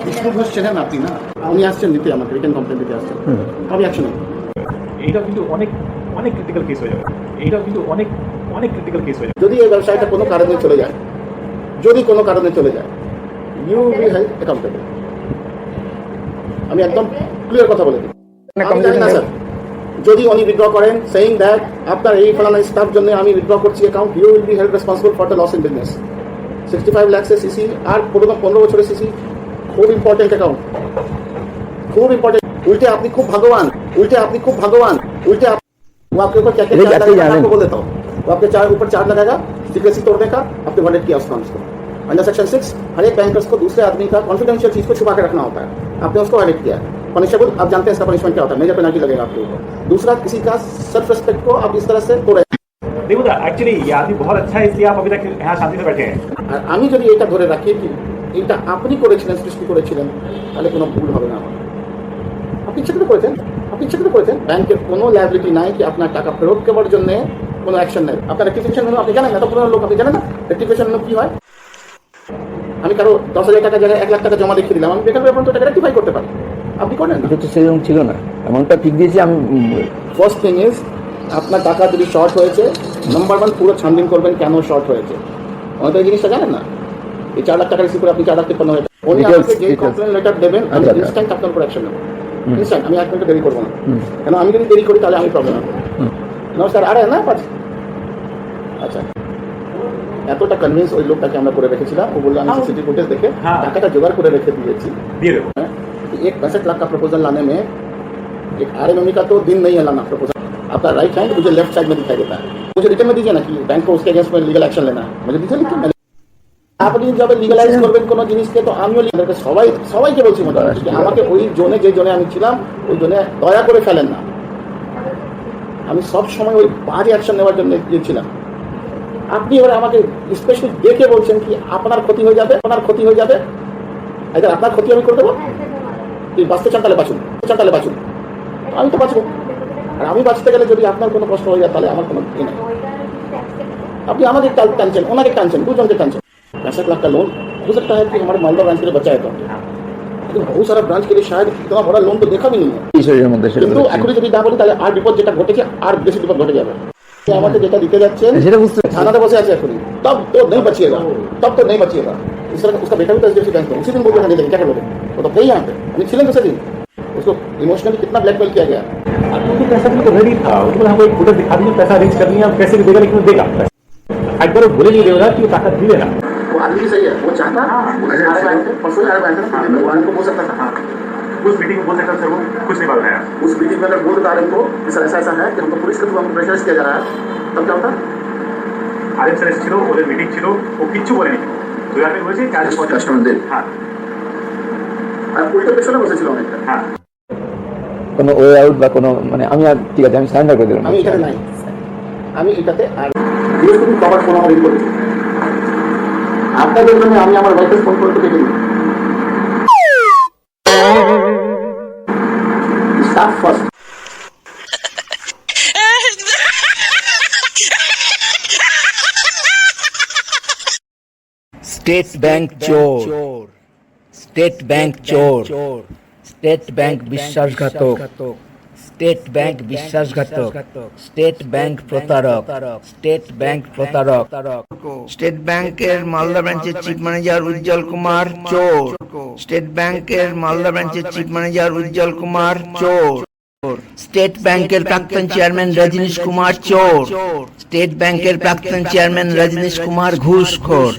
বিষ্ণু ঘোষ চেনেন আপনি না? উনি আসছেন দিতে, আমাকে রিটার্ন কমপ্লেন দিতে আসছেন। কবে অ্যাকশন নেই? এইটাও কিন্তু অনেক অনেক ক্রিটিক্যাল কেস হয়ে যাবে। এইটাও কিন্তু অনেক অনেক ক্রিটিক্যাল কেস হয়ে যাবে। যদি এই ব্যবসায়টা কোনো কারণে চলে যায়, যদি কোনো কারণে চলে যায়, you will be held accountable. আমি একদম ক্লিয়ার কথা বলে দিই। আমি জানি না স্যার, যদি উনি উইথড্র করেন সেইং দ্যাট আপনার এই ফলানা স্টাফ জন্য আমি উইথড্র করছি account, you will be held responsible for the loss in business. 65 lakhs CC আর 15 বছরের সিসি খুব ইম্পর্টেন্ট অ্যাকাউন্ট, খুব ইম্পর্टेंट। उल्टे आपने खूब भगवान, उल्टे आपने खूब भगवान, उल्टे आप वो आपके ऊपर क्या क्या आपको बोल देता हूँ। वो आपके ऊपर चार्ज लगाएगा सीक्रेसी तोड़ने का, आपने वर्डेड किया उसका उसको अंडर सेक्शन 6। हर एक बैंकर्स को दूसरे आदमी का कॉन्फिडेंशियल चीज को छुपा के रखना होता है, आपने उसको वर्डेड किया। पनिशेबल, आप जानते हैं इसका पनिशमेंट क्या होता है, मेजर पेनल्टी लगेगा आपके ऊपर। दूसरा, किसी का सेल्फ रेस्पेक्ट को आप इस तरह से तोड़े। देखो ना, एक्चुअली ये आदमी बहुत अच्छा है, इसलिए आप अभी तक यहाँ शांति से बैठे हैं। আর আমি যদি এটা ধরে রাখি কি এটা আপনি করেছিলেন, সৃষ্টি করেছিলেন, তাহলে কোনো ভুল হবে না। আপনি ইচ্ছা করে করেছেন, আপনি ইচ্ছা করে করেছেন। ব্যাংকের কোনো লায়াবিলিটি নাই কি আপনার টাকা ফেরত দেওয়ার জন্য কোনো অ্যাকশন নেই। আপনার রেক্টিফিকেশন হলো, আপনি জানেন এত পুরো লোক, আপনি জানেন না রেক্টিফিকেশন হলো কি হয়? আমি কারো 10,000 টাকা জায়গায় 1 লাখ টাকা জমা রেখে দিলাম, আমি বেকার ব্যাপার তো টাকা রেক্টিফাই করতে পারি। আপনি করেন না, এটা তো সেরকম ছিল না, এমনটা ঠিক দিয়েছি আমি। ফার্স্ট থিং ইজ আপনার টাকা যদি শর্ট হয়েছে, নাম্বার 1 পুরো ছানবিন করবেন কেন শর্ট হয়েছে। অনেক এই জিনিসটা জানেন না। এই 4 লাখ টাকা রিসিভ করে আপনি 4 লাখ 53 হয়ে উনি আপনাকে যে কমপ্লেন লেটার দেবেন, আমি ইনস্ট্যান্ট আপনার উপর অ্যাকশন নেব। ইনস্ট্যান্ট, আমি 1 মিনিট দেরি করবো না। কেন আমি যদি দেরি করি তাহলে আমি প্রবলেম হবে। নমস্কার, আরে না পাচ্ছি। আচ্ছা, এতটা কনভিন্স ওই লোকটাকে আমরা করে রেখেছিলাম। ও বললো আমি সিসিটিভি ফুটেজ দেখে টাকাটা জোগাড় করে রেখে দিয়েছি, দিয়ে দেবো। एक 65 लाख का प्रपोजल लाने में एक आरएमएमई का तो दिन नहीं है लाना प्रपोजल। आपका राइट हैंड मुझे लेफ्ट साइड में दिखाई देता है। मुझे रिटर्न में दीजिए ना कि बैंक को उसके अगेंस्ट में लीगल एक्शन लेना है, मुझे दीजिए लिख के। আপনি যবে লিগালাইজ করবেন কোনো জিনিসকে, তো আমিও সবাইকে বলছি মোটামুটি যে আমাকে ওই জোনে, যে জোনে আমি ছিলাম ওই জোনে দয়া করে ফেলেন না। আমি সব সময় ওই বাজে অ্যাকশন নেওয়ার জন্য গিয়েছিলাম। আপনি এবার আমাকে স্পেশালি দেখে বলছেন কি আপনার ক্ষতি হয়ে যাবে, আপনার ক্ষতি হয়ে যাবে, এবার আপনার ক্ষতি আমি করে দেবো। তুই বাঁচতে চান তাহলে বাঁচুন, তাহলে বাঁচুন, আমি তো বাঁচবো। আর আমি বাঁচতে গেলে যদি আপনার কোনো কষ্ট হয়ে যায় তাহলে আমার কোনো ই নেই। আপনি আমাকে টানছেন, ওনাকে টানছেন, দুজনকে টানছেন। 65 लाख का लोन हो सकता है कि हमारे मालदा ब्रांच के लिए बचा है, लेकिन बहुत सारा ब्रांच के लिए शायद इतना बड़ा लोन तो देखा भी नहीं है। কিন্তু এখনই যদি না বলি তাহলে আর বিপদ যেটা ঘটেছে আর বেশি বিপদ ঘটে যাবে। আমাকে যেটা দিতে যাচ্ছেন থানাতে বসে আছে এখনই, तब तो नहीं बचिएगा, तब तो नहीं बचिएगा। इस तरह उसका बेटा भी तो एचडीएफसी बैंक में उसी दिन बोल रहा नहीं लेंगे, क्या करोगे? वो तो गई यहाँ पे, यानी छिलन दूसरे दिन उसको इमोशनली कितना ब्लैकमेल किया गया। क्योंकि पैसा भी तो रेडी था, उसको हमको एक फुटेज दिखा दिया, पैसा अरेंज कर लिया, कैसे भी देगा, लेकिन वो देगा। एक बार बोले नहीं देगा कि वो ताकत भी देना। वो आदमी सही है, वो चाहता परसों भगवान को बोल सकता था। उस मीटिंग में बोल सकता था, वो कुछ नहीं बात है। उस मीटिंग में अगर बोल देता आरएम को ऐसा ऐसा है कि हमको पुलिस के थ्रू हमको प्रेशराइज किया जा रहा है, तब क्या होता? आरएम सर ছিল, ওদের মিটিং ছিল, ও কিচ্ছু বলেনি। 2000 में বলেছে কাজ 50 দিন। হ্যাঁ, আর উল্টো পেছনে বসেছিল অনেকটা। হ্যাঁ, কোনো ওয়ে আউট বা কোনো মানে আমি আর ঠিক আছে, আমি সারেন্ডার করে দিলাম। আমি এটাতে নাই, আমি এটাতে আর বৃহস্পতি কভার ফোন আমার রেডি করেছি। আপনাদের জন্য আমি আমার ওয়াইফের ফোন করে কেটে দিই। Staff first. স্টেট ব্যাংক চোর, স্টেট ব্যাংক চোর, স্টেট ব্যাংক বিশ্বাসঘাতক, স্টেট ব্যাংক বিশ্বাসঘাতক, স্টেট ব্যাংক প্রতারক, স্টেট ব্যাংক প্রতারক। স্টেট ব্যাংকের মালদা ব্রাঞ্চের চিফ ম্যানেজার উজ্জ্বল কুমার চোর, স্টেট ব্যাংকের মালদা ব্রাঞ্চের চিফ ম্যানেজার উজ্জ্বল কুমার চোর, স্টেট ব্যাংকের প্রাক্তন চেয়ারম্যান রজনীশ কুমার চোর, স্টেট ব্যাংকের প্রাক্তন চেয়ারম্যান রজনীশ কুমার ঘুষখোর।